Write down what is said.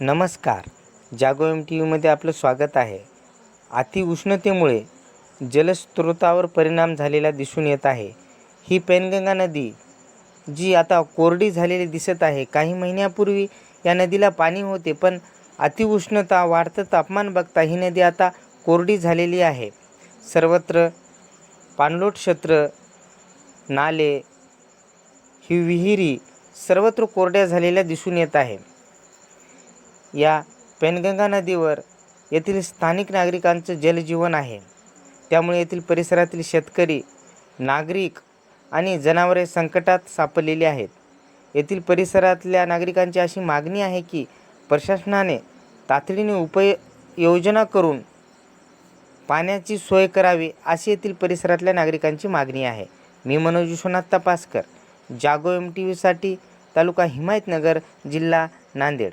नमस्कार. जागो MTVमध्ये आपलं स्वागत आहे. अतिउष्णतेमुळे जलस्रोतावर परिणाम झालेला दिसून येत आहे. ही पैनगंगा नदी जी आता कोरडी झालेली दिसत आहे. काही महिन्यापूर्वी या नदीला पाणी होते, पण अतिउष्णता, वाढतं तापमान बघता ही नदी आता कोरडी झालेली आहे. सर्वत्र पाणलोट क्षेत्र, नाले, ही विहिरी सर्वत्र कोरड्या झालेल्या दिसून येत आहे. या पैनगंगा नदीवर येथील स्थानिक नागरिकांचं जलजीवन आहे. त्यामुळे येथील परिसरातील शेतकरी, नागरिक आणि जनावरे संकटात सापडलेली आहेत. येथील परिसरातल्या नागरिकांची अशी मागणी आहे की प्रशासनाने तातडीने उपाययोजना करून पाण्याची सोय करावी, अशी येथील परिसरातल्या नागरिकांची मागणी आहे. मी मनोज विश्वनाथ तपासकर, जागो MTVसाठी, तालुका हिमायतनगर, जिल्हा नांदेड.